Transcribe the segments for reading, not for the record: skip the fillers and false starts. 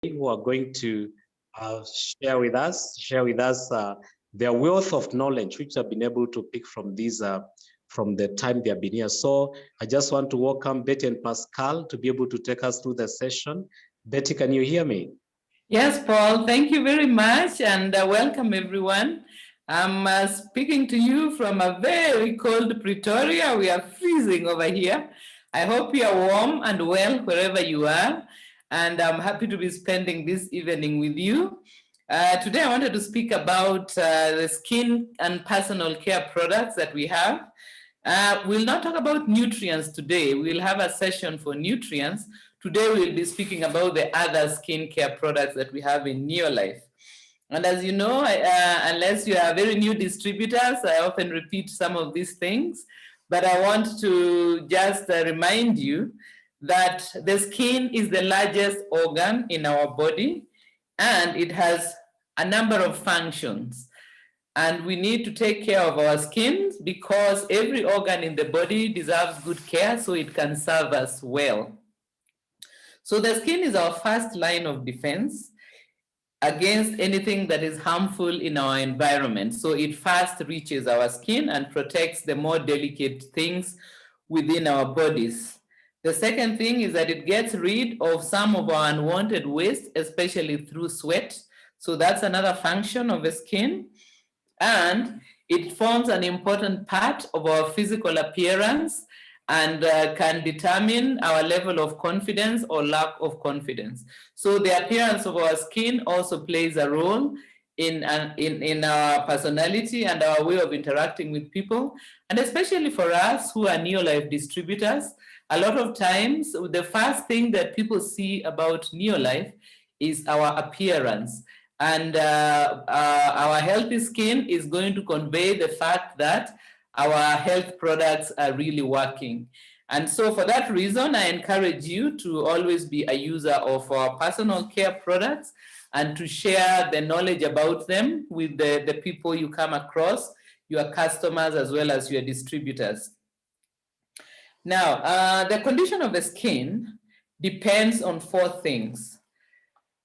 who are going to share with us their wealth of knowledge, which have been able to pick from these from the time they have been here. So I just want to welcome Betty and Pascal to be able to take us through the session. Betty, can you hear me? Yes, Paul, thank you very much, and welcome everyone. I'm speaking to you from a very cold Pretoria. We are freezing over here. I hope you are warm and well wherever you are, and I'm happy to be spending this evening with you. Today I wanted to speak about the skin and personal care products that we have. We'll not talk about nutrients today. We'll have a session for nutrients. Today we'll be speaking about the other skincare products that we have in Neolife. And as you know, unless you are very new distributors, I often repeat some of these things, but I want to just remind you that the skin is the largest organ in our body, and it has a number of functions. And we need to take care of our skin because every organ in the body deserves good care so it can serve us well. So the skin is our first line of defense against anything that is harmful in our environment. So it first reaches our skin and protects the more delicate things within our bodies. The second thing is that it gets rid of some of our unwanted waste, especially through sweat. So that's another function of the skin. And it forms an important part of our physical appearance and can determine our level of confidence or lack of confidence. So the appearance of our skin also plays a role in our personality and our way of interacting with people. And especially for us who are Neolife distributors, a lot of times the first thing that people see about Neolife is our appearance. And our healthy skin is going to convey the fact that our health products are really working. And so for that reason, I encourage you to always be a user of our personal care products and to share the knowledge about them with the people you come across, your customers, as well as your distributors. Now, the condition of the skin depends on four things.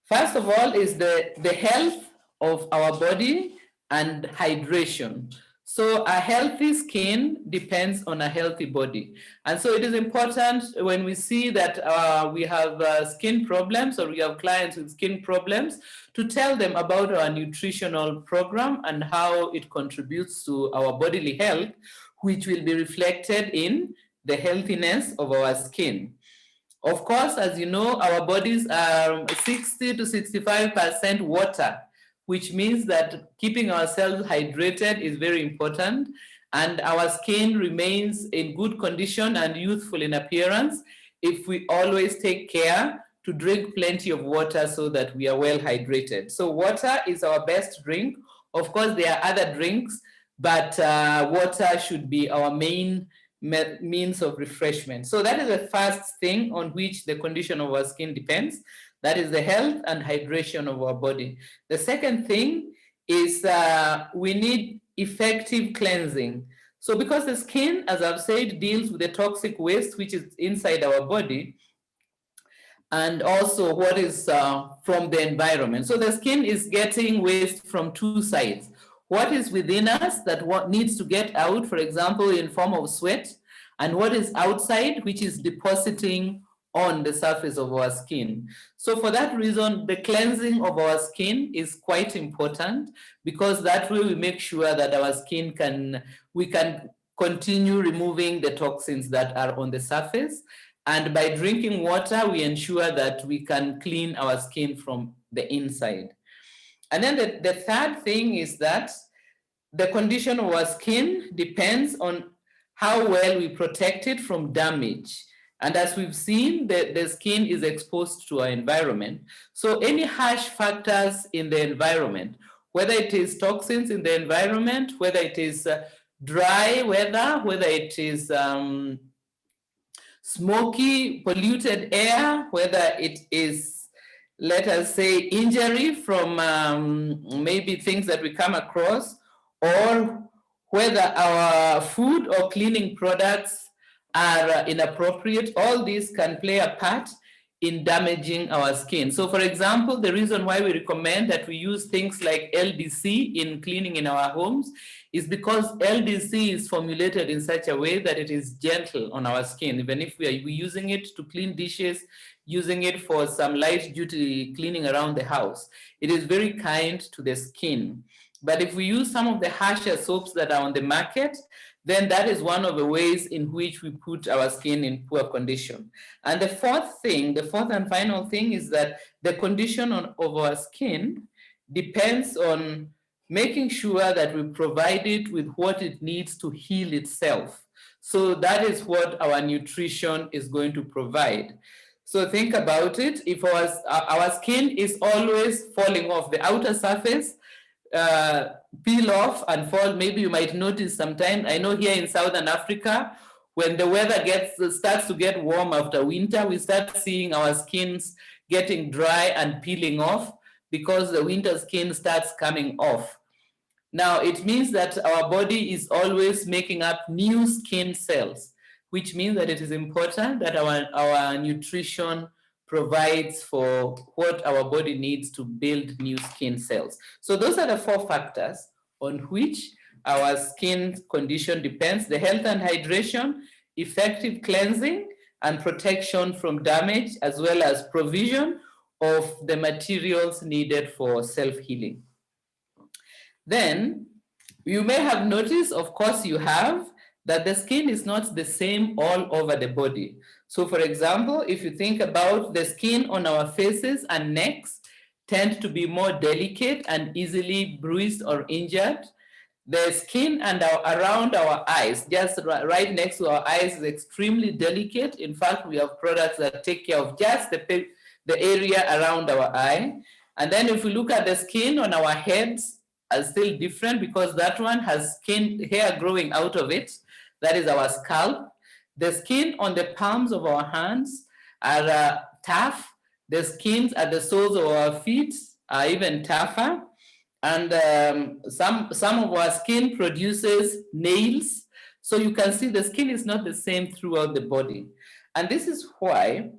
First of all is the health of our body and hydration. So a healthy skin depends on a healthy body. And so it is important when we see that we have skin problems or we have clients with skin problems to tell them about our nutritional program and how it contributes to our bodily health, which will be reflected in the healthiness of our skin. Of course, as you know, our bodies are 60 to 65% water, which means that keeping ourselves hydrated is very important, and our skin remains in good condition and youthful in appearance if we always take care to drink plenty of water so that we are well hydrated. So water is our best drink. Of course, there are other drinks, but water should be our main means of refreshment. So that is the first thing on which the condition of our skin depends. That is the health and hydration of our body. The second thing is we need effective cleansing. So because the skin, as I've said, deals with the toxic waste which is inside our body and also what is from the environment. So the skin is getting waste from two sides. What is within us that what needs to get out, for example, in form of sweat, and what is outside, which is depositing on the surface of our skin. So for that reason, the cleansing of our skin is quite important because that way we make sure that our skin we can continue removing the toxins that are on the surface. And by drinking water, we ensure that we can clean our skin from the inside. And then the third thing is that the condition of our skin depends on how well we protect it from damage. And as we've seen, the skin is exposed to our environment. So any harsh factors in the environment, whether it is toxins in the environment, whether it is dry weather, whether it is smoky, polluted air, whether it is, let us say, injury from maybe things that we come across, or whether our food or cleaning products are inappropriate, all these can play a part in damaging our skin. So for example, the reason why we recommend that we use things like LDC in cleaning in our homes is because LDC is formulated in such a way that it is gentle on our skin. Even if we're using it to clean dishes, using it for some light duty cleaning around the house, it is very kind to the skin. But if we use some of the harsher soaps that are on the market, then that is one of the ways in which we put our skin in poor condition. And the fourth and final thing is that the condition of our skin depends on making sure that we provide it with what it needs to heal itself. So that is what our nutrition is going to provide. So think about it. If our skin is always falling off the outer surface, peel off and fall. Maybe you might notice sometimes. I know here in Southern Africa, when the weather starts to get warm after winter, we start seeing our skins getting dry and peeling off because the winter skin starts coming off. Now, it means that our body is always making up new skin cells, which means that it is important that our nutrition provides for what our body needs to build new skin cells. So those are the 4 factors on which our skin condition depends: the health and hydration, effective cleansing and protection from damage, as well as provision of the materials needed for self-healing. Then you may have noticed, of course you have, that the skin is not the same all over the body. So for example, if you think about the skin on our faces and necks tend to be more delicate and easily bruised or injured. The skin and around our eyes, just right next to our eyes, is extremely delicate. In fact, we have products that take care of just the area around our eye. And then if we look at the skin on our heads, are still different because that one has hair growing out of it. That is our scalp. The skin on the palms of our hands are tough. The skins at the soles of our feet are even tougher. And some of our skin produces nails. So you can see the skin is not the same throughout the body. And this is why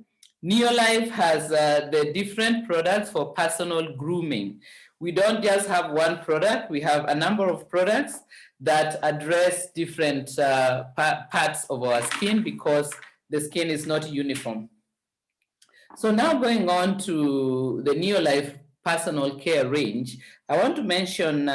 Neolife has the different products for personal grooming. We don't just have one product, we have a number of products that address different parts of our skin because the skin is not uniform. So now going on to the Neolife personal care range, I want to mention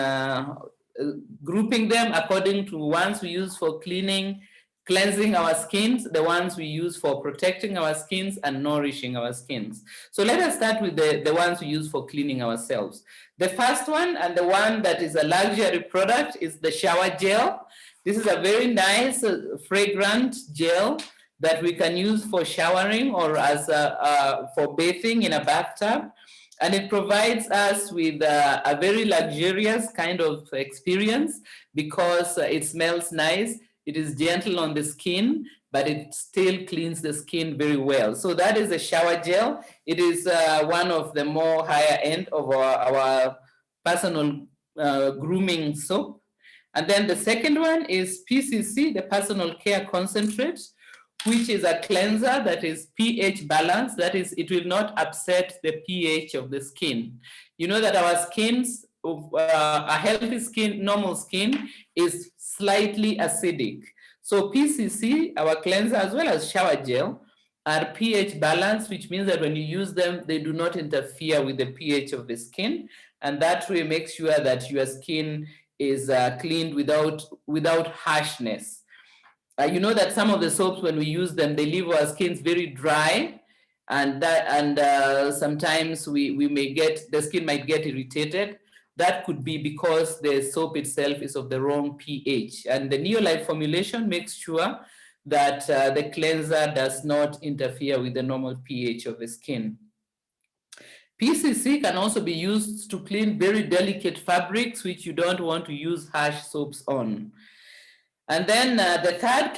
grouping them according to ones we use for cleansing our skins, the ones we use for protecting our skins and nourishing our skins. So let us start with the ones we use for cleaning ourselves. The first one, and the one that is a luxury product, is the shower gel. This is a very nice fragrant gel that we can use for showering or as for bathing in a bathtub. And it provides us with a very luxurious kind of experience because it smells nice. It is gentle on the skin, but it still cleans the skin very well. So that is a shower gel. It is one of the more higher end of our personal grooming soap. And then the second one is PCC, the personal care concentrate, which is a cleanser that is pH balanced. That is, it will not upset the pH of the skin. You know that our skins, a healthy skin, normal skin, is slightly acidic. So PCC, our cleanser, as well as shower gel, are pH balanced, which means that when you use them, they do not interfere with the pH of the skin. And that way makes sure that your skin is cleaned without harshness. You know that some of the soaps, when we use them, they leave our skins very dry, and sometimes the skin might get irritated. That could be because the soap itself is of the wrong pH. And the Neolife formulation makes sure that the cleanser does not interfere with the normal pH of the skin. PCC can also be used to clean very delicate fabrics, which you don't want to use harsh soaps on. And then the third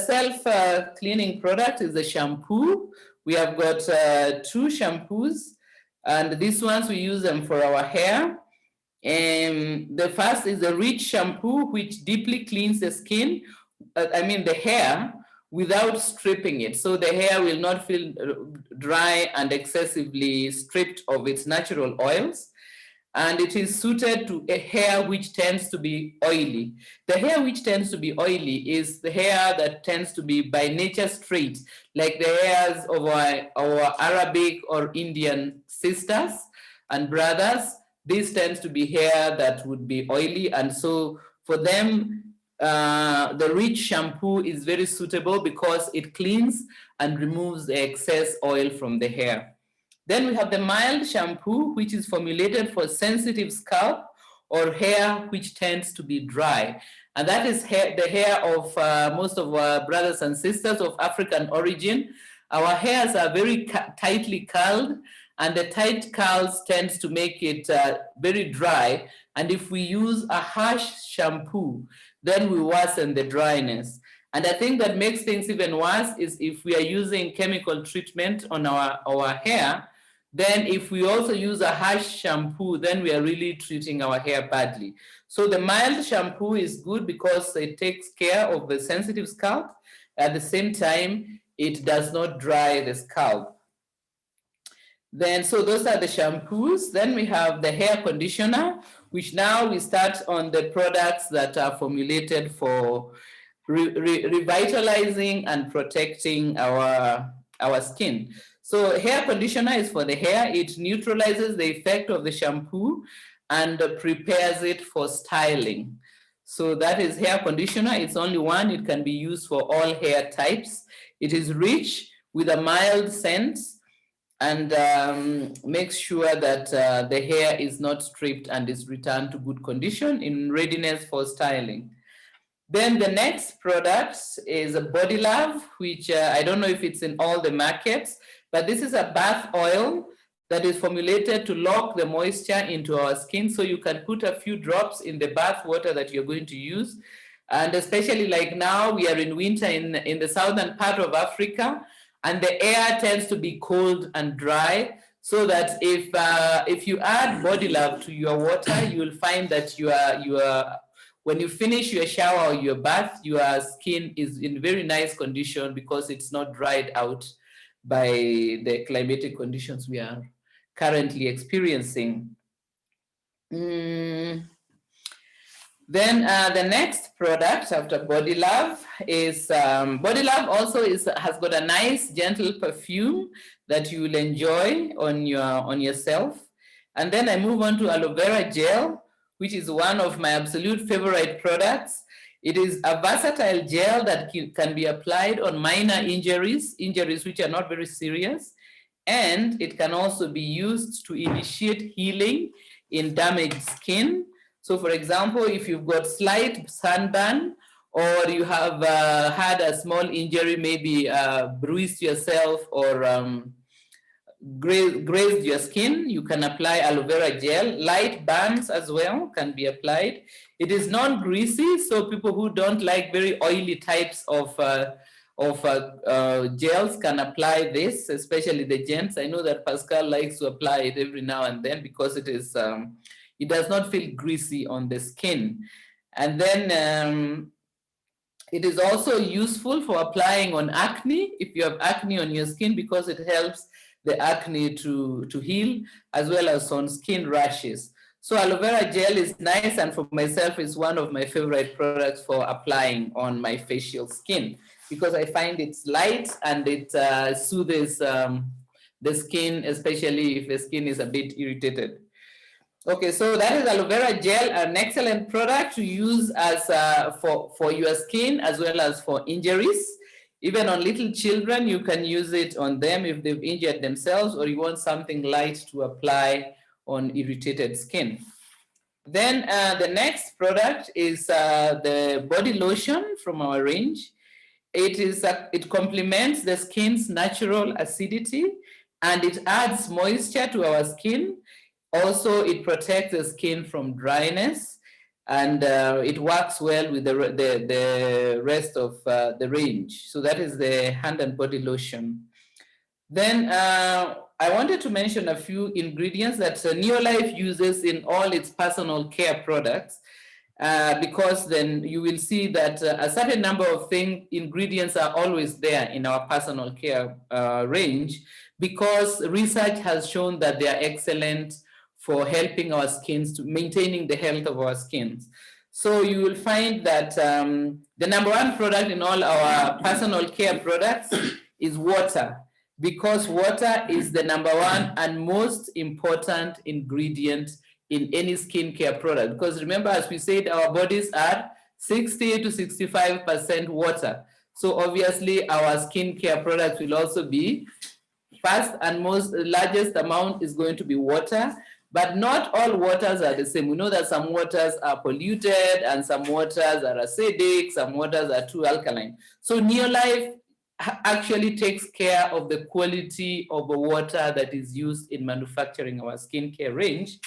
self-cleaning product is the shampoo. We have got 2 shampoos, and these ones we use them for our hair. The first is the Rich shampoo, which deeply cleans the skin, the hair, without stripping it. So the hair will not feel dry and excessively stripped of its natural oils. And it is suited to a hair which tends to be oily. The hair which tends to be oily is the hair that tends to be by nature straight, like the hairs of our Arabic or Indian sisters and brothers. This tends to be hair that would be oily, and so for them, the rich shampoo is very suitable because it cleans and removes the excess oil from the hair. Then we have the mild shampoo, which is formulated for sensitive scalp or hair which tends to be dry. And that is the hair of most of our brothers and sisters of African origin. Our hairs are very tightly curled, and the tight curls tends to make it very dry. And if we use a harsh shampoo, then we worsen the dryness. And I think that makes things even worse is if we are using chemical treatment on our hair. Then if we also use a harsh shampoo, then we are really treating our hair badly. So the mild shampoo is good because it takes care of the sensitive scalp. At the same time, it does not dry the scalp. Then, so those are the shampoos. Then we have the hair conditioner, which now we start on the products that are formulated for revitalizing and protecting our skin. So hair conditioner is for the hair. It neutralizes the effect of the shampoo and prepares it for styling. So that is hair conditioner. It's only one. It can be used for all hair types. It is rich with a mild scent and makes sure that the hair is not stripped and is returned to good condition in readiness for styling. Then the next product is a Body Love, which I don't know if it's in all the markets, but this is a bath oil that is formulated to lock the moisture into our skin. So you can put a few drops in the bath water that you're going to use. And especially like now, we are in winter in the southern part of Africa, and the air tends to be cold and dry. So that if you add Body Love to your water, you will find that when you finish your shower or your bath, your skin is in very nice condition because it's not dried out by the climatic conditions we are currently experiencing. Then the next product after Body Love is Body Love also has got a nice gentle perfume that you will enjoy on yourself. And then I move on to aloe vera gel, which is one of my absolute favorite products. It is a versatile gel that can be applied on minor injuries which are not very serious. And it can also be used to initiate healing in damaged skin. So for example, if you've got slight sunburn or you have had a small injury, maybe bruised yourself or grazed your skin, you can apply aloe vera gel. Light burns as well can be applied. It is non-greasy, so people who don't like very oily types of gels can apply this, especially the gents. I know that Pascal likes to apply it every now and then because it does not feel greasy on the skin. And then it is also useful for applying on acne, if you have acne on your skin, because it helps the acne to heal, as well as on skin rashes. So aloe vera gel is nice, and for myself is one of my favorite products for applying on my facial skin because I find it's light and it soothes the skin, especially if the skin is a bit irritated. Okay, so that is aloe vera gel, an excellent product to use as for your skin as well as for injuries. Even on little children, you can use it on them if they've injured themselves or you want something light to apply on irritated skin. Then the next product is the body lotion from our range. It complements the skin's natural acidity and it adds moisture to our skin. Also, it protects the skin from dryness and it works well with the rest of the range. So that is the hand and body lotion. Then I wanted to mention a few ingredients that Neolife uses in all its personal care products. because then you will see that a certain number of ingredients are always there in our personal care range, because research has shown that they are excellent for helping our skins, to maintaining the health of our skins. So you will find that the number one product in all our personal care products is water, because water is the number one and most important ingredient in any skincare product. Because remember, as we said, our bodies are 60 to 65% water. So obviously our skincare products will also be first and largest amount is going to be water. But not all waters are the same. We know that some waters are polluted and some waters are acidic, some waters are too alkaline. So Neolife actually takes care of the quality of the water that is used in manufacturing our skincare range.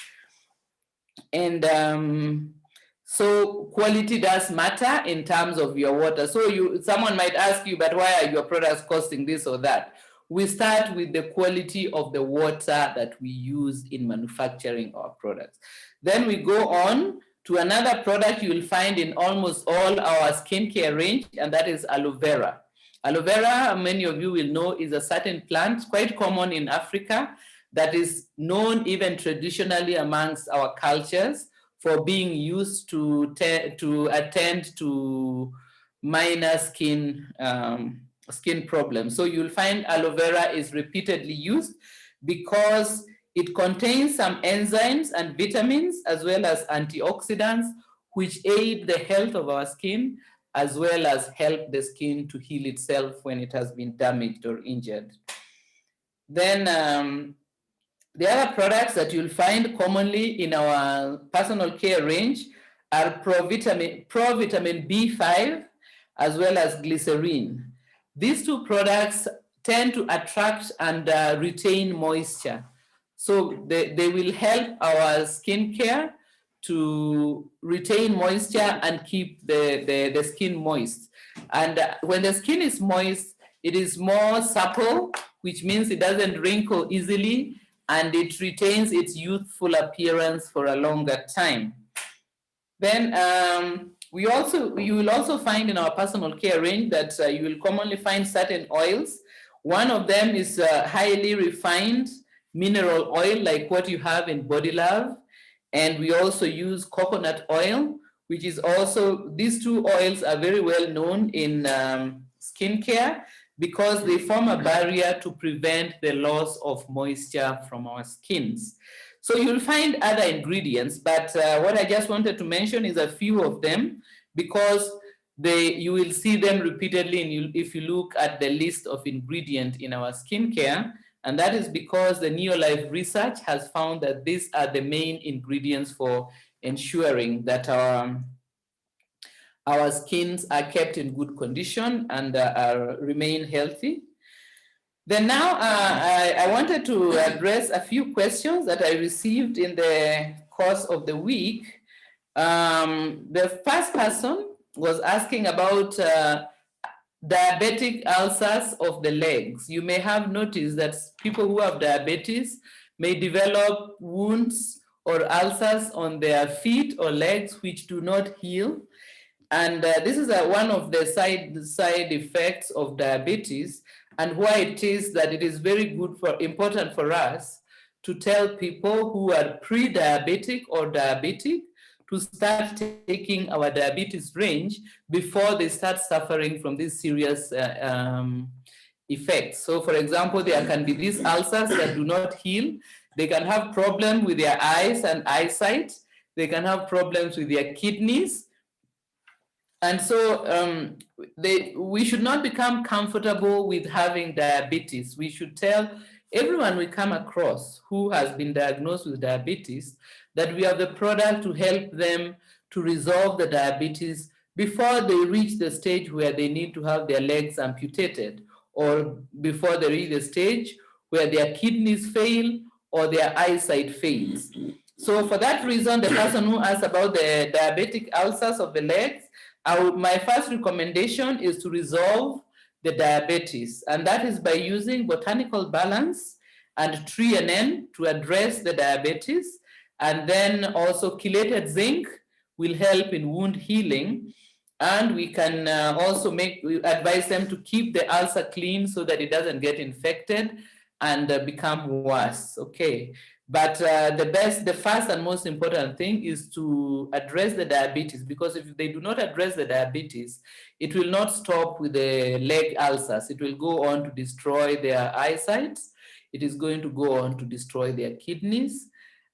And so quality does matter in terms of your water. So someone might ask you, but why are your products costing this or that? We start with the quality of the water that we use in manufacturing our products. Then we go on to another product you will find in almost all our skincare range, and that is aloe vera. Aloe vera, many of you will know, is a certain plant quite common in Africa that is known even traditionally amongst our cultures for being used to attend to minor skin problems. So you'll find aloe vera is repeatedly used because it contains some enzymes and vitamins as well as antioxidants which aid the health of our skin as well as help the skin to heal itself when it has been damaged or injured. Then the other products that you'll find commonly in our personal care range are provitamin B5 as well as glycerin. These two products tend to attract and retain moisture. So they will help our skincare to retain moisture and keep the skin moist. And when the skin is moist, it is more supple, which means it doesn't wrinkle easily, and it retains its youthful appearance for a longer time. Then you will also find in our personal care range that you will commonly find certain oils. One of them is highly refined mineral oil, like what you have in Body Love. And we also use coconut oil, which is also, these two oils are very well known in skincare because they form a barrier to prevent the loss of moisture from our skins. So you'll find other ingredients, but what I just wanted to mention is a few of them because you will see them repeatedly if you look at the list of ingredients in our skincare, and that is because the Neolife research has found that these are the main ingredients for ensuring that our skins are kept in good condition and remain healthy. Then now I wanted to address a few questions that I received in the course of the week. The first person was asking about diabetic ulcers of the legs. You may have noticed that people who have diabetes may develop wounds or ulcers on their feet or legs which do not heal. And this is one of the side effects of diabetes, and why it is that it is very important for us to tell people who are pre-diabetic or diabetic to start taking our diabetes range before they start suffering from these serious effects. So for example, there can be these ulcers that do not heal. They can have problems with their eyes and eyesight. They can have problems with their kidneys. And so we should not become comfortable with having diabetes. We should tell everyone we come across who has been diagnosed with diabetes that we have the product to help them to resolve the diabetes before they reach the stage where they need to have their legs amputated, or before they reach the stage where their kidneys fail or their eyesight fails. So for that reason, the person who asked about the diabetic ulcers of the legs, my first recommendation is to resolve the diabetes, and that is by using botanical balance and treonine to address the diabetes, and then also chelated zinc, will help in wound healing. And we can also advise them to keep the ulcer clean so that it doesn't get infected and become worse. Okay. But the first and most important thing is to address the diabetes, because if they do not address the diabetes, it will not stop with the leg ulcers. It will go on to destroy their eyesight. It is going to go on to destroy their kidneys,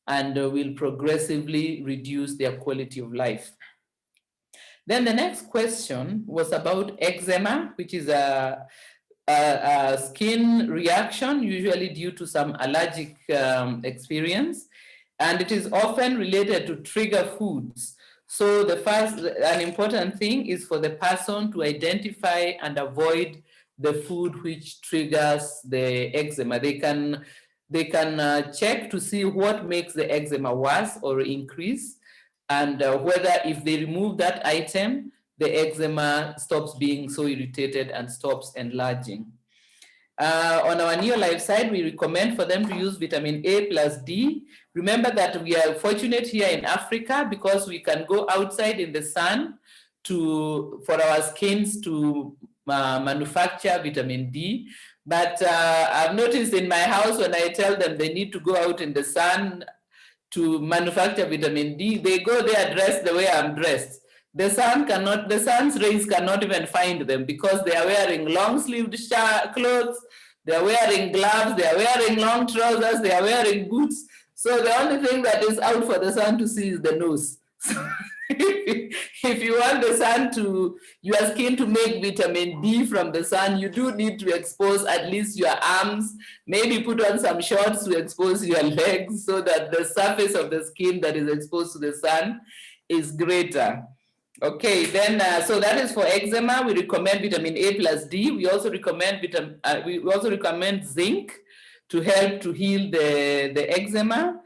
and will progressively reduce their quality of life. Then the next question was about eczema, which is a skin reaction, usually due to some allergic experience, and it is often related to trigger foods. So an important thing is for the person to identify and avoid the food which triggers the eczema. They can check to see what makes the eczema worse or increase, and whether if they remove that item, the eczema stops being so irritated and stops enlarging. On our Neolife side, we recommend for them to use vitamin A plus D. Remember that we are fortunate here in Africa because we can go outside in the sun for our skins to manufacture vitamin D. But I've noticed in my house, when I tell them they need to go out in the sun to manufacture vitamin D, they go there dressed the way I'm dressed. The sun's rays cannot even find them because they are wearing long-sleeved clothes, they are wearing gloves, they are wearing long trousers, they are wearing boots. So the only thing that is out for the sun to see is the nose. So if you want your skin to make vitamin D from the sun, you do need to expose at least your arms, maybe put on some shorts to expose your legs so that the surface of the skin that is exposed to the sun is greater. Okay, then so that is for eczema. We recommend vitamin A plus D. We also recommend zinc to help to heal the eczema,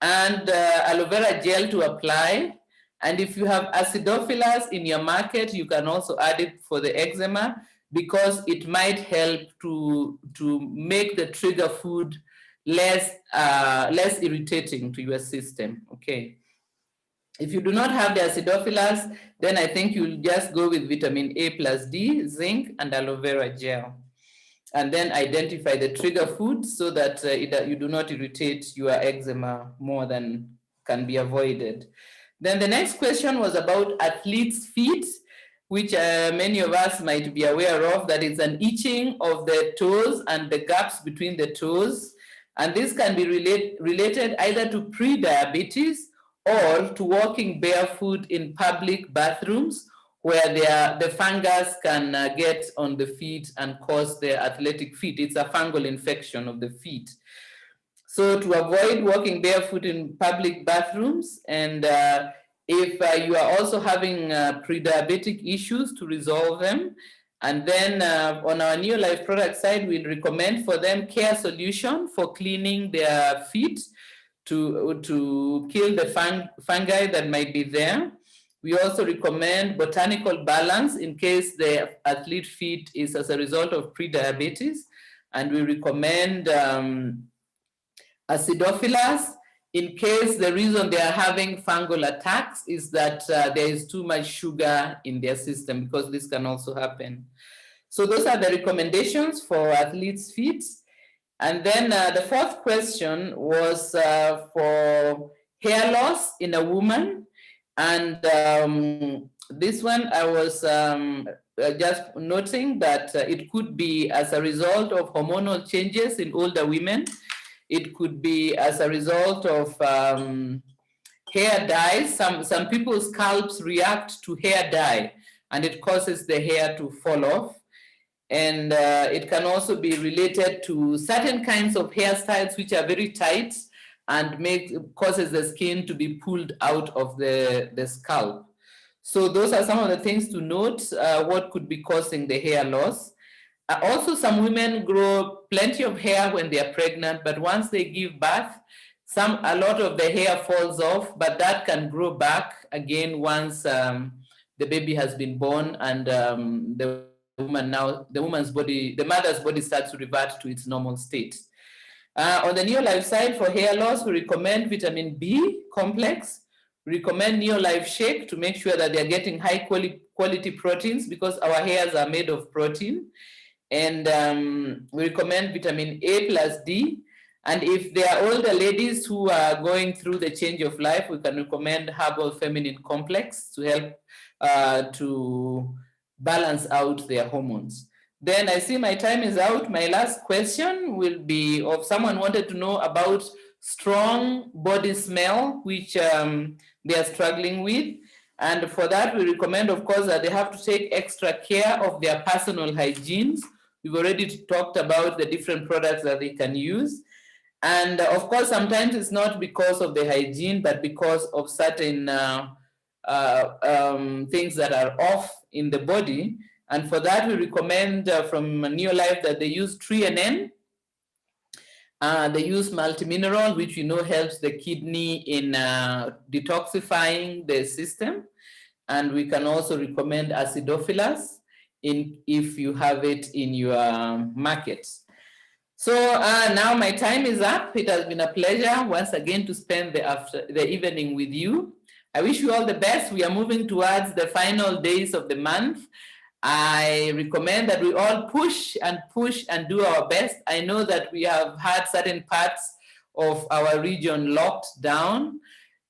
and aloe vera gel to apply. And if you have acidophilus in your market, you can also add it for the eczema because it might help to make the trigger food less irritating to your system. Okay. If you do not have the acidophilus, then I think you'll just go with vitamin A plus D, zinc, and aloe vera gel. And then identify the trigger foods so that you do not irritate your eczema more than can be avoided. Then the next question was about athlete's feet, which many of us might be aware of, that is an itching of the toes and the gaps between the toes. And this can be related either to pre-diabetes or to walking barefoot in public bathrooms where the fungus can get on the feet and cause the athletic feet. It's a fungal infection of the feet. So to avoid walking barefoot in public bathrooms, and if you are also having pre-diabetic issues, to resolve them. And then on our Neolife product side, we recommend for them care solution for cleaning their feet to kill the fungi that might be there. We also recommend botanical balance in case the athlete feet is as a result of pre-diabetes. And we recommend acidophilus in case the reason they are having fungal attacks is that there is too much sugar in their system, because this can also happen. So those are the recommendations for athletes' feet. And then the fourth question was for hair loss in a woman. And this one I was just noting that it could be as a result of hormonal changes in older women. It could be as a result of hair dyes. Some people's scalps react to hair dye, and it causes the hair to fall off. And it can also be related to certain kinds of hairstyles which are very tight and causes the skin to be pulled out of the scalp. So those are some of the things to note, what could be causing the hair loss. Also, some women grow plenty of hair when they are pregnant, but once they give birth, a lot of the hair falls off, but that can grow back again once the baby has been born, and the mother's body starts to revert to its normal state. On the Neolife side, for hair loss, we recommend vitamin B complex, We recommend Neolife shake to make sure that they're getting high quality proteins because our hairs are made of protein. And we recommend vitamin A plus D. And if there are older ladies who are going through the change of life, we can recommend herbal feminine complex to help to balance out their hormones. Then I see my time is out. My last question will be of someone wanted to know about strong body smell, which they are struggling with. And for that, we recommend, of course, that they have to take extra care of their personal hygienes. We've already talked about the different products that they can use. And of course, sometimes it's not because of the hygiene, but because of certain things that are off in the body. And for that, we recommend from Neolife that they use 3NN. They use multimineral, which we know helps the kidney in detoxifying the system. And we can also recommend acidophilus if you have it in your market. So now my time is up. It has been a pleasure once again to spend the evening with you. I wish you all the best. We are moving towards the final days of the month. I recommend that we all push and do our best. I know that we have had certain parts of our region locked down,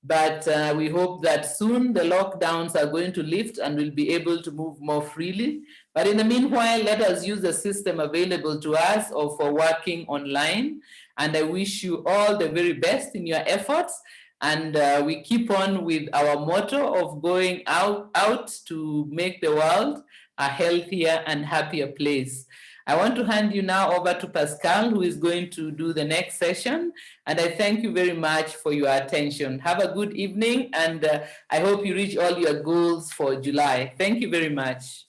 but we hope that soon the lockdowns are going to lift and we'll be able to move more freely. But in the meanwhile, let us use the system available to us or for working online. And I wish you all the very best in your efforts. And we keep on with our motto of going out to make the world a healthier and happier place. I want to hand you now over to Pascal, who is going to do the next session. And I thank you very much for your attention. Have a good evening, and I hope you reach all your goals for July. Thank you very much.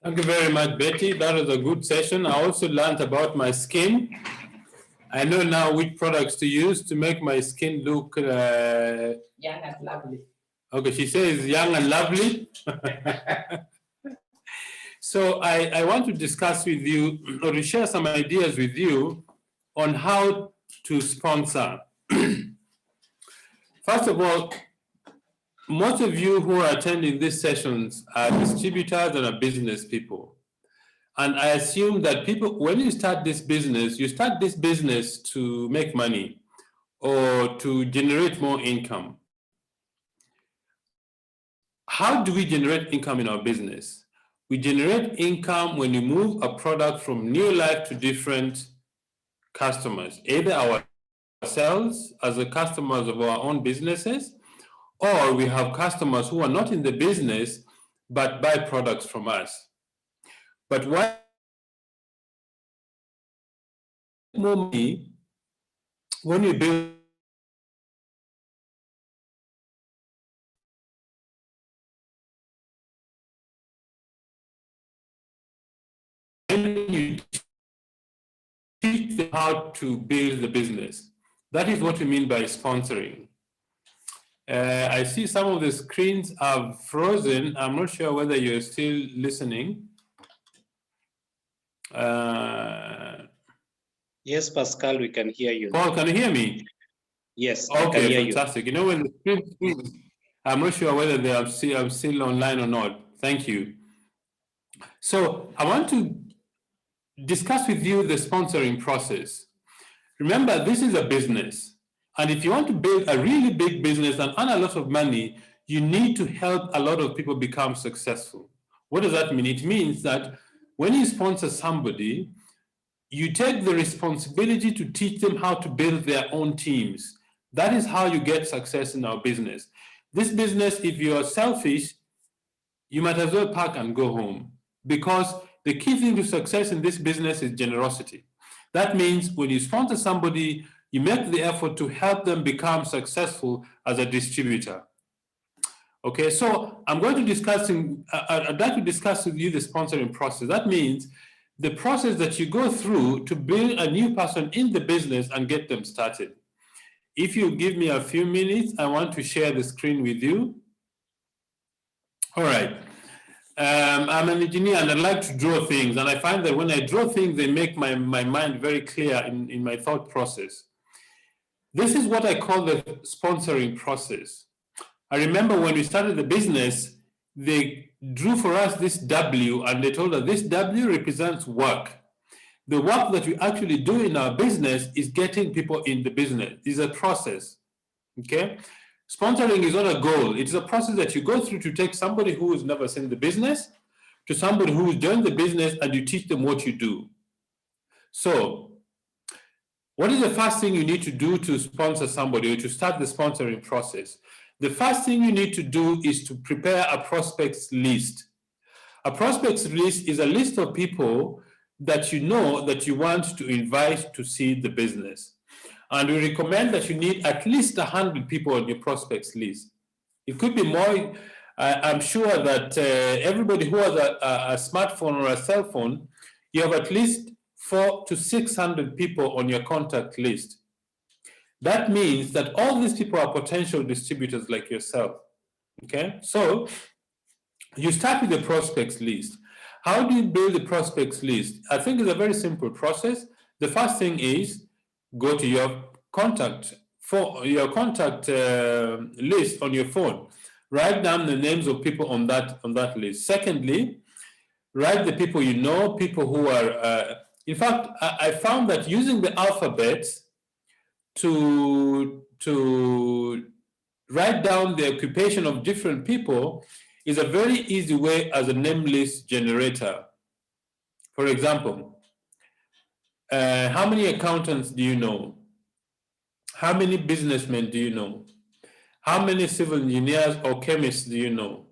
Thank you very much, Betty. That was a good session. I also learned about my skin. I know now which products to use to make my skin look young and lovely. Okay, she says young and lovely. So I want to discuss with you or to share some ideas with you on how to sponsor. First of all, most of you who are attending these sessions are distributors and are business people. And I assume that people, when you start this business to make money or to generate more income. How do we generate income in our business? We generate income when we move a product from Neolife to different customers, either ourselves as the customers of our own businesses, or we have customers who are not in the business but buy products from us. But why more money when you build you teach them how to build the business. That is what we mean by sponsoring. I see some of the screens are frozen. I'm not sure whether you're still listening. Yes, Pascal, we can hear you. Paul, can you hear me? Yes, I can hear fantastic. You know, when the screen freezes, I'm not sure whether I'm still online or not. Thank you. So I want to discuss with you the sponsoring process. Remember, this is a business. And if you want to build a really big business and earn a lot of money, you need to help a lot of people become successful. What does that mean? It means that when you sponsor somebody, you take the responsibility to teach them how to build their own teams. That is how you get success in our business. This business, if you are selfish, you might as well pack and go home, because the key thing to success in this business is generosity. That means when you sponsor somebody, you make the effort to help them become successful as a distributor. Okay, so I'm going to discuss, I'd like to discuss with you the sponsoring process. That means the process that you go through to build a new person in the business and get them started. If you give me a few minutes, I want to share the screen with you. All right. I'm an engineer and I like to draw things, and I find that when I draw things, they make my mind very clear in my thought process. This is what I call the sponsoring process. I remember when we started the business, they drew for us this W and they told us this W represents work. The work that we actually do in our business is getting people in the business. It's a process, okay? Sponsoring is not a goal. It's a process that you go through to take somebody who has never seen the business to somebody who is doing the business, and you teach them what you do. So what is the first thing you need to do to sponsor somebody or to start the sponsoring process? The first thing you need to do is to prepare a prospects list. A prospects list is a list of people that you know that you want to invite to see the business. And we recommend that you need at least 100 people on your prospects list. It could be more. I'm sure that everybody who has a smartphone or a cell phone, you have at least 400 to 600 people on your contact list. That means that all these people are potential distributors like yourself, okay? So you start with the prospects list. How do you build the prospects list? I think it's a very simple process. The first thing is go to your contact list on your phone. Write down the names of people on that list. Secondly, write the people you know, people who are, in fact, I found that using the alphabet to write down the occupation of different people is a very easy way as a name list generator. For example, how many accountants do you know? How many businessmen do you know? How many civil engineers or chemists do you know?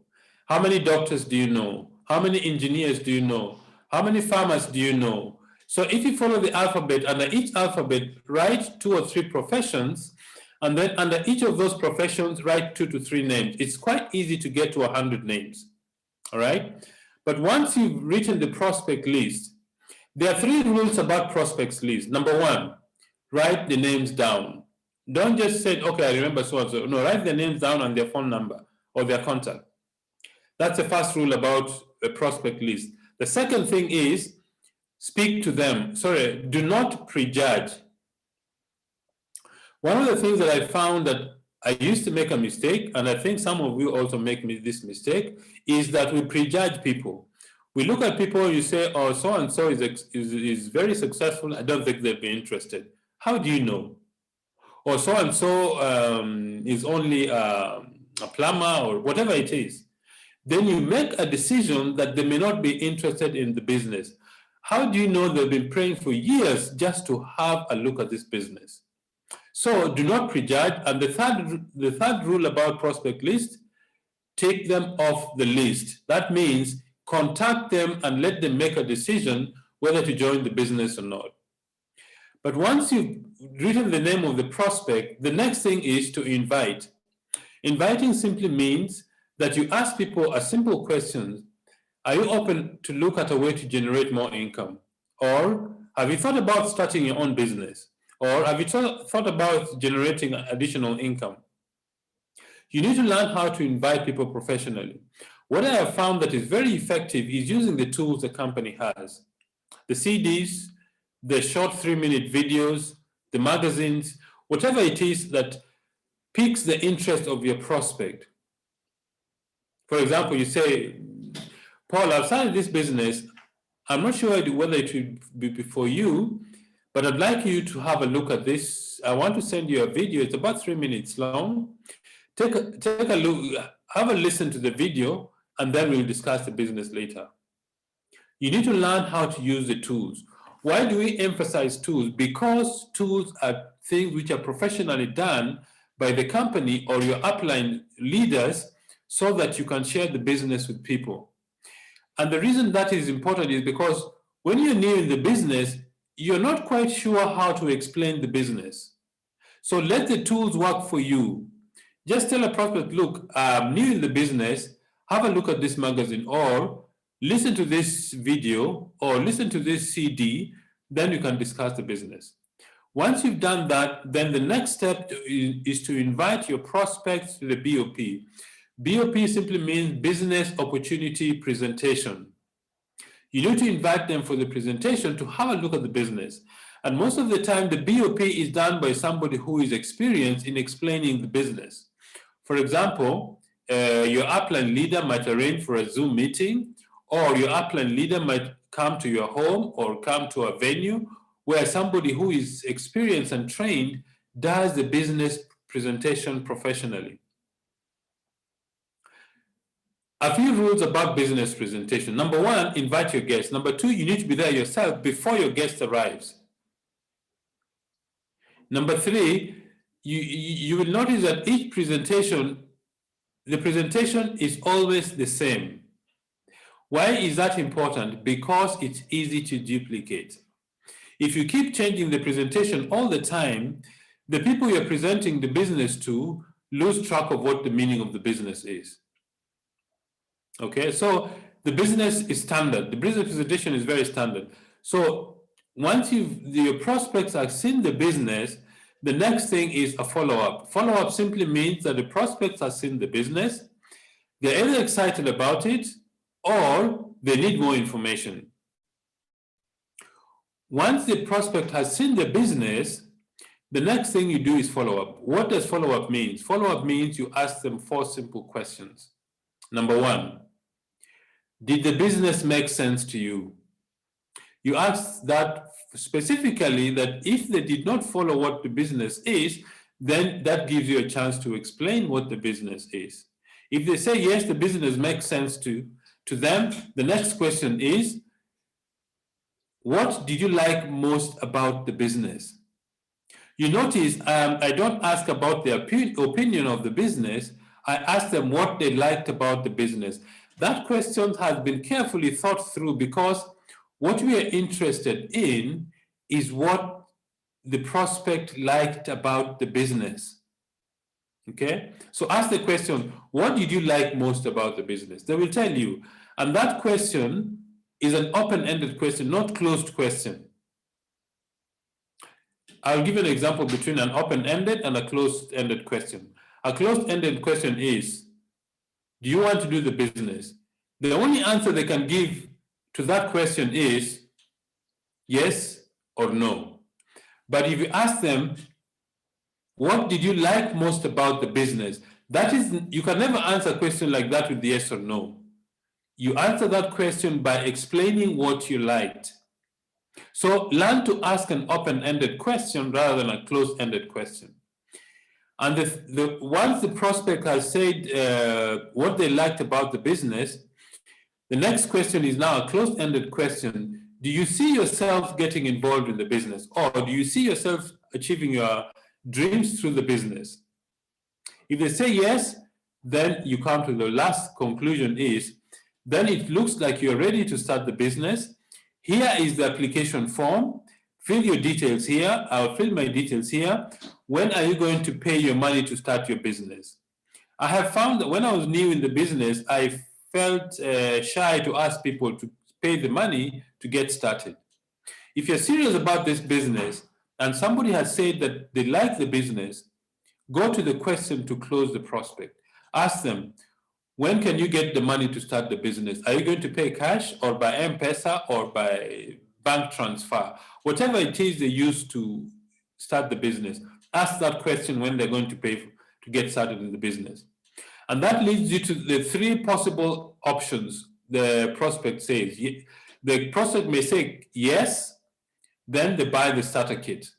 How many doctors do you know? How many engineers do you know? How many farmers do you know? So if you follow the alphabet, under each alphabet, write 2 or 3 professions, and then under each of those professions, write 2 to 3 names. It's quite easy to get to 100 names, all right? But once you've written the prospect list, there are 3 rules about prospects list. Number 1, write the names down. Don't just say, okay, I remember so-and-so. No, write their names down and their phone number or their contact. That's the first rule about a prospect list. The second thing is speak to them. Sorry, do not prejudge. One of the things that I found that I used to make a mistake, and I think some of you also make this mistake, is that we prejudge people. We look at people, you say, oh, so-and-so is very successful. I don't think they'll be interested. How do you know? Or so-and-so is only a plumber or whatever it is. Then you make a decision that they may not be interested in the business. How do you know they've been praying for years just to have a look at this business? So do not prejudge. And the third rule about prospect list, take them off the list. That means contact them and let them make a decision whether to join the business or not. But once you've written the name of the prospect, the next thing is to invite. Inviting simply means that you ask people a simple question. Are you open to look at a way to generate more income? Or have you thought about starting your own business? Or have you thought about generating additional income? You need to learn how to invite people professionally. What I have found that is very effective is using the tools the company has. The CDs, the short 3-minute videos, the magazines, whatever it is that piques the interest of your prospect. For example, you say, Paul, I've started this business. I'm not sure whether it will be for you, but I'd like you to have a look at this. I want to send you a video. It's about 3 minutes long. Take a look, have a listen to the video, and then we'll discuss the business later. You need to learn how to use the tools. Why do we emphasize tools? Because tools are things which are professionally done by the company or your upline leaders so that you can share the business with people. And the reason that is important is because when you're new in the business, you're not quite sure how to explain the business. So let the tools work for you. Just tell a prospect, look, I'm new in the business, have a look at this magazine, or listen to this video, or listen to this CD, then you can discuss the business. Once you've done that, then the next step is to invite your prospects to the BOP. BOP simply means Business Opportunity Presentation. You need to invite them for the presentation to have a look at the business. And most of the time, the BOP is done by somebody who is experienced in explaining the business. For example, your upline leader might arrange for a Zoom meeting, or your upline leader might come to your home or come to a venue where somebody who is experienced and trained does the business presentation professionally. A few rules about business presentation. Number one, invite your guests. Number two, you need to be there yourself before your guest arrives. Number three, you will notice that each presentation, the presentation is always the same. Why is that important? Because it's easy to duplicate. If you keep changing the presentation all the time, the people you're presenting the business to lose track of what the meaning of the business is. Okay, so the business is standard. The business presentation is very standard. So once your prospects have seen the business, the next thing is a follow-up. Follow-up simply means that the prospects have seen the business, they're either excited about it or they need more information. Once the prospect has seen the business, the next thing you do is follow-up. What does follow-up mean? Follow-up means you ask them 4 simple questions. Number one, did the business make sense to you? You ask that specifically, that if they did not follow what the business is, then that gives you a chance to explain what the business is. If they say, yes, the business makes sense to them, the next question is, what did you like most about the business? You notice I don't ask about their opinion of the business, I ask them what they liked about the business. That question has been carefully thought through, because what we are interested in is what the prospect liked about the business. Okay? So ask the question, what did you like most about the business? They will tell you. And that question is an open-ended question, not closed question. I'll give an example between an open-ended and a closed-ended question. A closed-ended question is, do you want to do the business? The only answer they can give to that question is yes or no. But if you ask them, what did you like most about the business? That is, you can never answer a question like that with yes or no. You answer that question by explaining what you liked. So learn to ask an open-ended question rather than a closed-ended question. And once the prospect has said what they liked about the business, the next question is now a closed-ended question. Do you see yourself getting involved in the business? Or do you see yourself achieving your dreams through the business? If they say yes, then you come to the last conclusion is, then it looks like you're ready to start the business. Here is the application form. Fill your details here. I'll fill my details here. When are you going to pay your money to start your business? I have found that when I was new in the business, I felt shy to ask people to pay the money to get started. If you're serious about this business and somebody has said that they like the business, go to the question to close the prospect. Ask them, when can you get the money to start the business? Are you going to pay cash or by M-Pesa or by bank transfer? Whatever it is they use to start the business, ask that question when they're going to pay to get started in the business. And that leads you to the 3 possible options the prospect says. The prospect may say yes, then they buy the starter kit.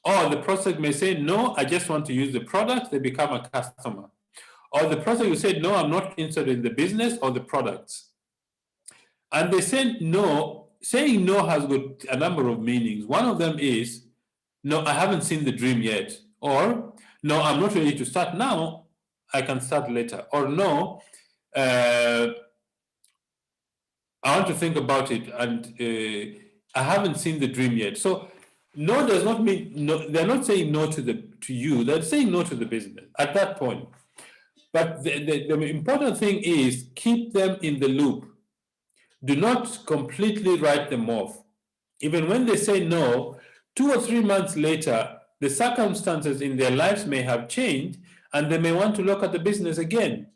Or the prospect may say, no, I just want to use the product, they become a customer. Or the prospect will say, no, I'm not interested in the business or the products. And they say no. Saying no has got a number of meanings. One of them is, no, I haven't seen the dream yet. Or, no, I'm not ready to start now, I can start later. Or no, I want to think about it and I haven't seen the dream yet. So no does not mean no. They're not saying no to you. They're saying no to the business at that point. But the important thing is keep them in the loop. Do not completely write them off. Even when they say no, 2 or 3 months later, the circumstances in their lives may have changed and they may want to look at the business again.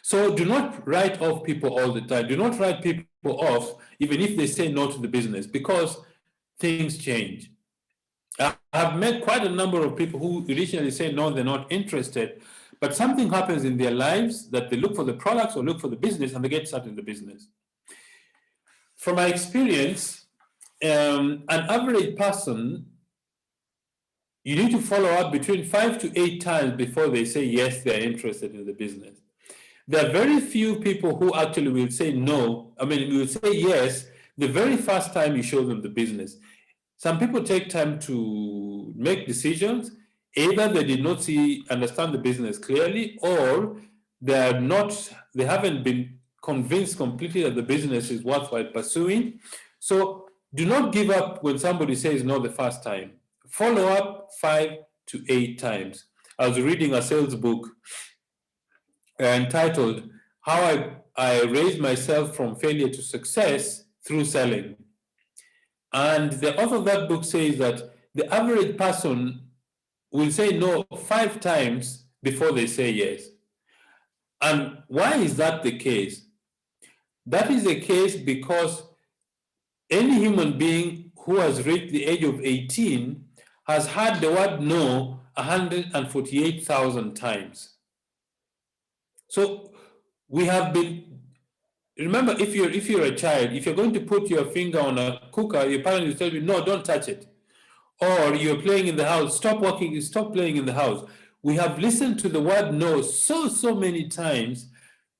So do not write off people all the time. Do not write people off even if they say no to the business, because things change. I've met quite a number of people who initially say no, they're not interested, but something happens in their lives that they look for the products or look for the business and they get started in the business. From my experience, an average person, you need to follow up between 5 to 8 times before they say yes, they're interested in the business. There are very few people who actually will say no. I mean, will say yes the very first time you show them the business. Some people take time to make decisions. Either they did not understand the business clearly, or they haven't been convinced completely that the business is worthwhile pursuing. So do not give up when somebody says no the first time. Follow up 5 to 8 times. I was reading a sales book entitled How I Raised Myself from Failure to Success Through Selling. And the author of that book says that the average person will say no 5 times before they say yes. And why is that the case? That is the case because any human being who has reached the age of 18 has heard the word no 148,000 times. So we have been, remember, if you're a child, if you're going to put your finger on a cooker, your parents will tell you, no, don't touch it. Or you're playing in the house, stop playing in the house. We have listened to the word no so many times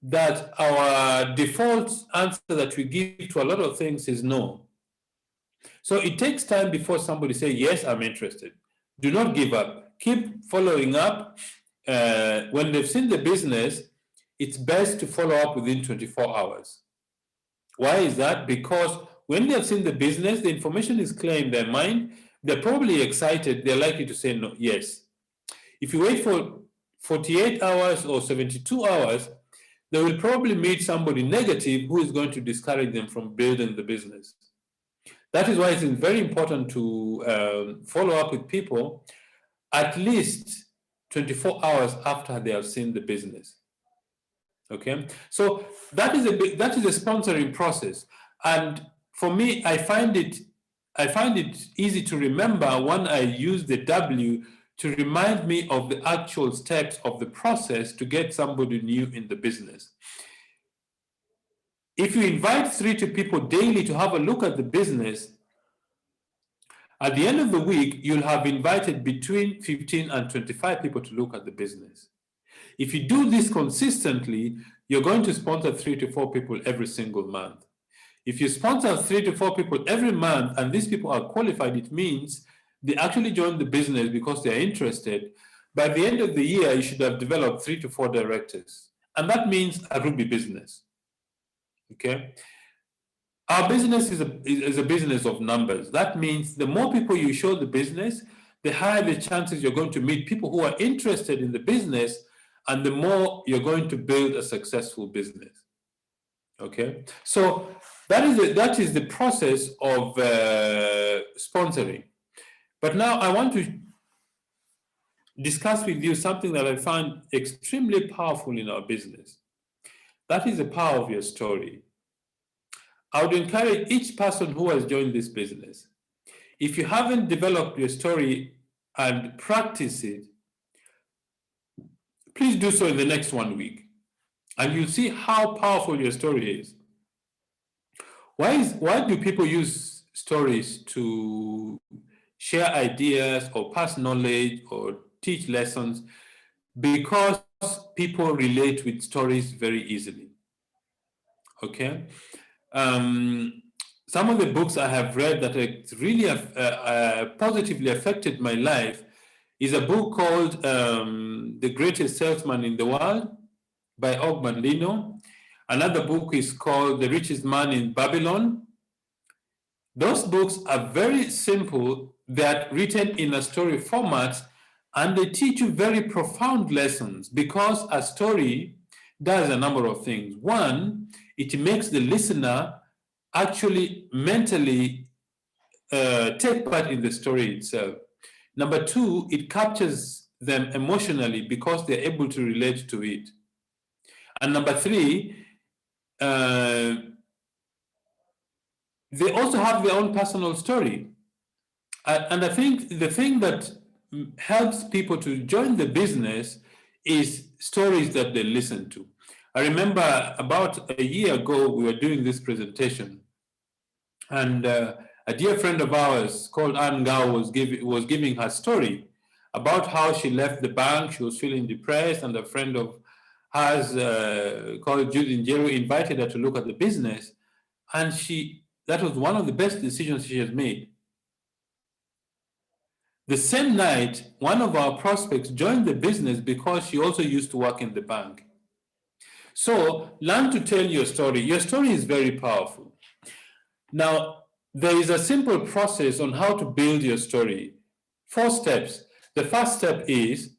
that our default answer that we give to a lot of things is no. So it takes time before somebody says, yes, I'm interested. Do not give up. Keep following up. When they've seen the business, it's best to follow up within 24 hours. Why is that? Because when they've seen the business, the information is clear in their mind, they're probably excited, they're likely to say no, yes. If you wait for 48 hours or 72 hours, they will probably meet somebody negative who is going to discourage them from building the business. That is why it's very important to follow up with people at least 24 hours after they have seen the business. Okay, so that is a sponsoring process, and for me, I find it easy to remember when I use the W to remind me of the actual steps of the process to get somebody new in the business. If you invite 3 to people daily to have a look at the business, at the end of the week, you'll have invited between 15 and 25 people to look at the business. If you do this consistently, you're going to sponsor 3 to 4 people every single month. If you sponsor 3 to 4 people every month and these people are qualified, it means they actually join the business because they're interested. By the end of the year, you should have developed 3 to 4 directors. And that means a Ruby business. Okay? Our business is a business of numbers. That means the more people you show the business, the higher the chances you're going to meet people who are interested in the business, and the more you're going to build a successful business. Okay, so that is the process of sponsoring. But now I want to discuss with you something that I find extremely powerful in our business. That is the power of your story. I would encourage each person who has joined this business, if you haven't developed your story and practice it, please do so in the next 1 week, and you'll see how powerful your story is. Why do people use stories to share ideas or pass knowledge or teach lessons? Because people relate with stories very easily. Okay? Some of the books I have read that really have positively affected my life is a book called The Greatest Salesman in the World by Og Mandino. Another book is called The Richest Man in Babylon. Those books are very simple. They're written in a story format, and they teach you very profound lessons because a story does a number of things. One, it makes the listener actually mentally take part in the story itself. Number two, it captures them emotionally because they're able to relate to it. And number three, they also have their own personal story. And I think the thing that helps people to join the business is stories that they listen to. I remember about a year ago, we were doing this presentation, and a dear friend of ours called Ann Gao was giving her story about how she left the bank. She was feeling depressed, and a friend of hers called Judith Njeru invited her to look at the business, and that was one of the best decisions she has made. The same night, one of our prospects joined the business because she also used to work in the bank. So learn to tell your story. Your story is very powerful. Now, there is a simple process on how to build your story. 4 steps. The first step is,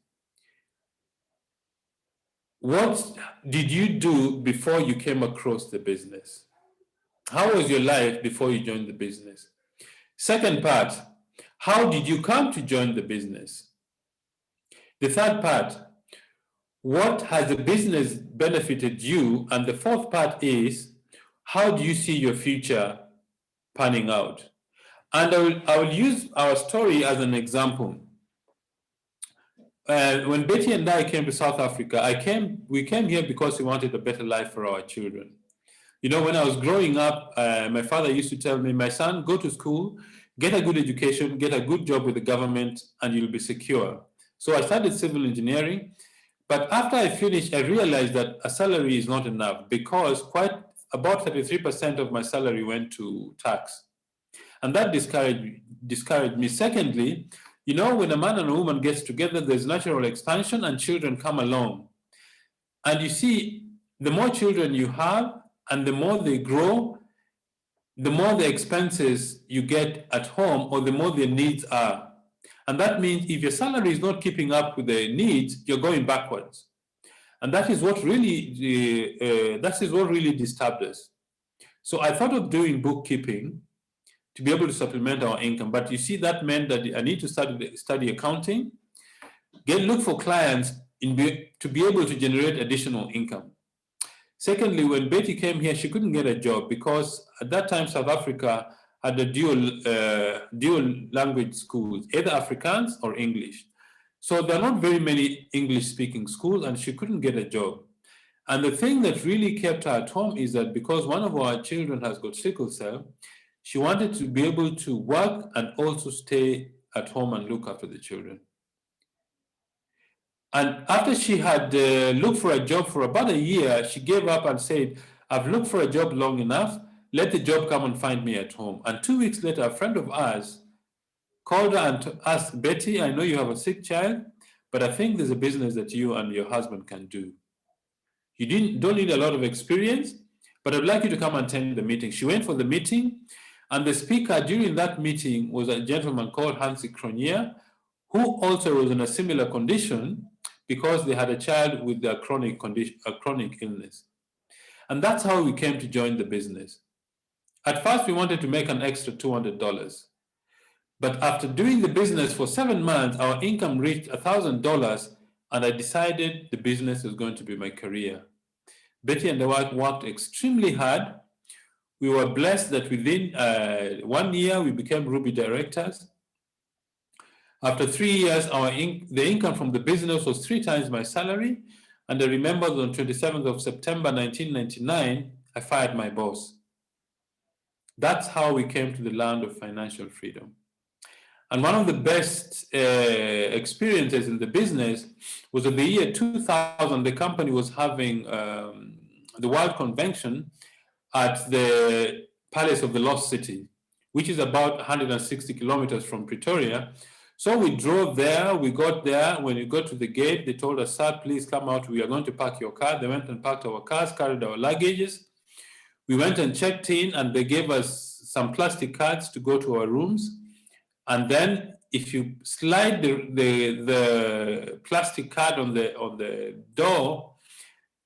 what did you do before you came across the business? How was your life before you joined the business? Second part, how did you come to join the business? The third part, what has the business benefited you? And the fourth part is, how do you see your future panning out? And I will use our story as an example. When Betty and I came to South Africa, we came here because we wanted a better life for our children. You know, when I was growing up, my father used to tell me, my son, go to school, get a good education, get a good job with the government, and you'll be secure. So I started civil engineering. But after I finished, I realized that a salary is not enough, because about 33% of my salary went to tax. And that discouraged me. Secondly, you know, when a man and a woman gets together, there's natural expansion and children come along. And you see, the more children you have and the more they grow, the more the expenses you get at home, or the more their needs are. And that means if your salary is not keeping up with the needs, you're going backwards. And that is what really disturbed us. So I thought of doing bookkeeping to be able to supplement our income. But you see, that meant that I need to study accounting, look for clients to be able to generate additional income. Secondly, when Betty came here, she couldn't get a job because at that time, South Africa had a dual language schools, either Afrikaans or English. So there are not very many English-speaking schools, and she couldn't get a job. And the thing that really kept her at home is that because one of our children has got sickle cell, she wanted to be able to work and also stay at home and look after the children. And after she had looked for a job for about a year, she gave up and said, I've looked for a job long enough, let the job come and find me at home. And 2 weeks later, a friend of ours called her and asked, Betty, I know you have a sick child, but I think there's a business that you and your husband can do. You don't need a lot of experience, but I'd like you to come and attend the meeting. She went for the meeting, and the speaker during that meeting was a gentleman called Hansi Cronier, who also was in a similar condition because they had a child with a chronic illness. And that's how we came to join the business. At first, we wanted to make an extra $200. But after doing the business for 7 months, our income reached $1,000, and I decided the business was going to be my career. Betty and I worked extremely hard. We were blessed that within 1 year, we became Ruby directors. After 3 years, the income from the business was 3 times my salary. And I remember on 27th of September, 1999, I fired my boss. That's how we came to the land of financial freedom. And one of the best experiences in the business was in the year 2000, the company was having the World Convention at the Palace of the Lost City, which is about 160 kilometers from Pretoria. So we drove there, we got there. When we got to the gate, they told us, sir, please come out. We are going to park your car. They went and parked our cars, carried our luggages. We went and checked in, and they gave us some plastic cards to go to our rooms. And then if you slide the plastic card on the door,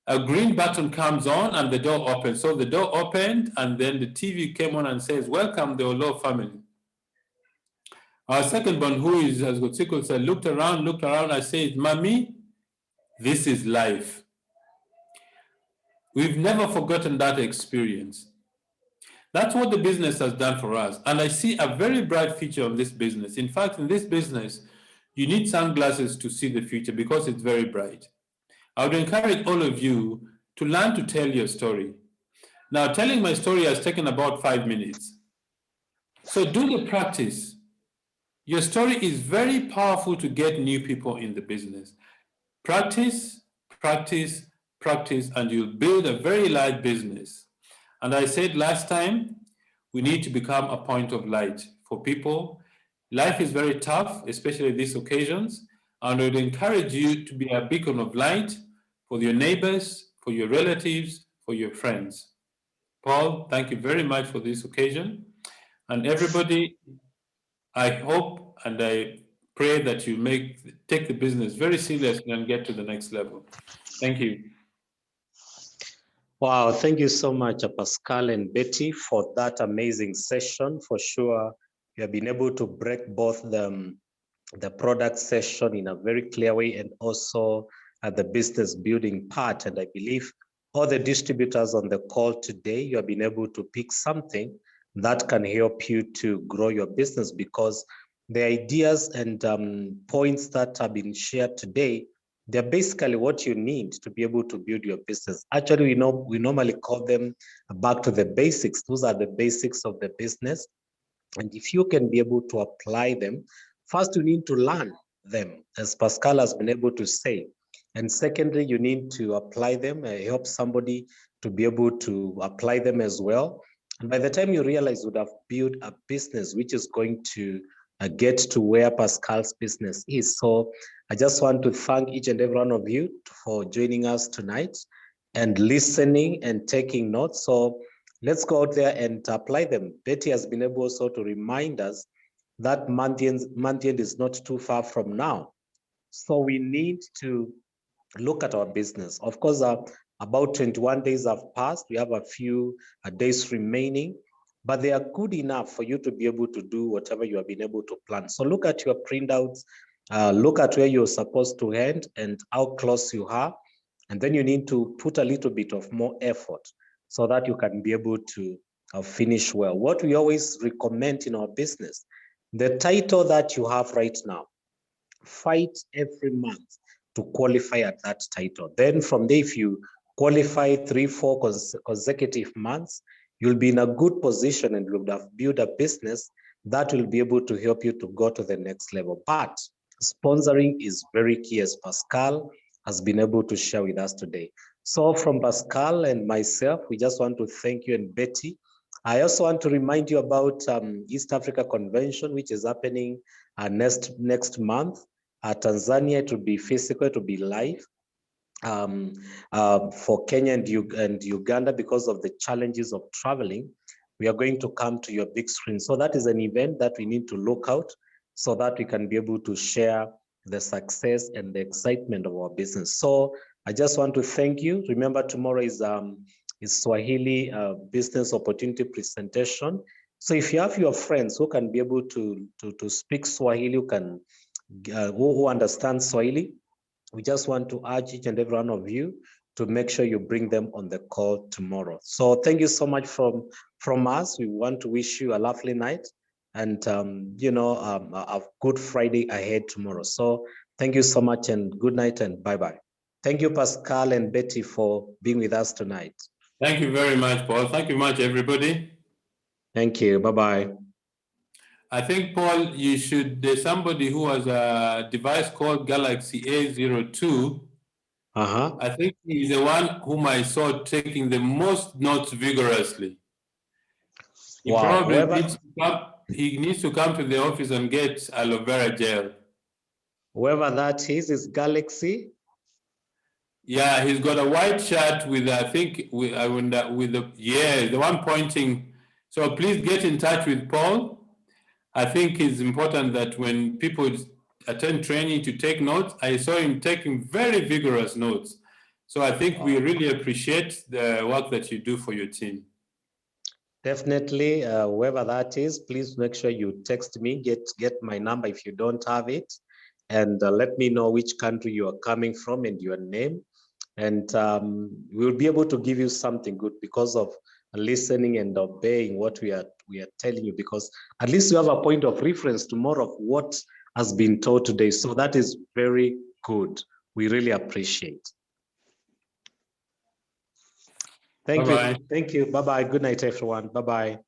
a green button comes on and the door opens. So the door opened, and then the TV came on and says, welcome the Oloo family. Our second born, who has got sickle cell, looked around. I said, Mommy, this is life. We've never forgotten that experience. That's what the business has done for us. And I see a very bright future of this business. In fact, in this business, you need sunglasses to see the future because it's very bright. I would encourage all of you to learn to tell your story. Now, telling my story has taken about 5 minutes. So do the practice. Your story is very powerful to get new people in the business. Practice, practice, practice, and you'll build a very large business. And I said last time, we need to become a point of light for people. Life is very tough, especially these occasions, and I would encourage you to be a beacon of light for your neighbors, for your relatives, for your friends. Paul, thank you very much for this occasion. And everybody, I hope and I pray that you take the business very seriously and get to the next level. Thank you. Wow, thank you so much, Pascal and Betty, for that amazing session. For sure, you have been able to break both the product session in a very clear way and also the business building part. And I believe all the distributors on the call today, you have been able to pick something that can help you to grow your business, because the ideas and points that have been shared today, they're basically what you need to be able to build your business. Actually, we normally call them back to the basics. Those are the basics of the business. And if you can be able to apply them, first you need to learn them, as Pascal has been able to say. And secondly, you need to apply them, help somebody to be able to apply them as well. And by the time you realize you would have built a business which is going to get to where Pascal's business is. So I just want to thank each and every one of you for joining us tonight and listening and taking notes. So let's go out there and apply them. Betty has been able also to remind us that month end is not too far from now. So we need to look at our business. Of course, about 21 days have passed. We have a few days remaining, but they are good enough for you to be able to do whatever you have been able to plan. So look at your printouts, look at where you're supposed to end and how close you are. And then you need to put a little bit of more effort so that you can be able to finish well. What we always recommend in our business, the title that you have right now, fight every month to qualify at that title. Then from there, if you qualify 3-4 consecutive months, you'll be in a good position and you'll have built a business that will be able to help you to go to the next level. But sponsoring is very key, as Pascal has been able to share with us today. So from Pascal and myself, we just want to thank you, and Betty. I also want to remind you about East Africa Convention, which is happening next month. Tanzania, it will be physical, it will be live. For Kenya and Uganda, because of the challenges of traveling, we are going to come to your big screen. So that is an event that we need to look out so that we can be able to share the success and the excitement of our business. So I just want to thank you. Remember, tomorrow is Swahili business opportunity presentation. So if you have your friends who can be able to speak Swahili, who understand Swahili, we just want to urge each and every one of you to make sure you bring them on the call tomorrow. So thank you so much from us. We want to wish you a lovely night and a good Friday ahead tomorrow. So thank you so much and good night and bye-bye. Thank you, Pascal and Betty, for being with us tonight. Thank you very much, Paul. Thank you much, everybody. Thank you. Bye-bye. I think, Paul, there's somebody who has a device called Galaxy A02. I think he's the one whom I saw taking the most notes vigorously. He probably needs to come to the office and get aloe vera gel. Whoever that is Galaxy? Yeah, he's got a white shirt with, I think, the one pointing. So please get in touch with Paul. I think it's important that when people attend training to take notes, I saw him taking very vigorous notes. So I think we really appreciate the work that you do for your team. Definitely, whoever that is, please make sure you text me, get my number if you don't have it, and let me know which country you are coming from and your name. And we'll be able to give you something good because of listening and obeying what we are telling you, because at least you have a point of reference to more of what has been taught today. So that is very good. We really appreciate. Thank you. Thank you. Bye-bye. Good night, everyone. Bye-bye.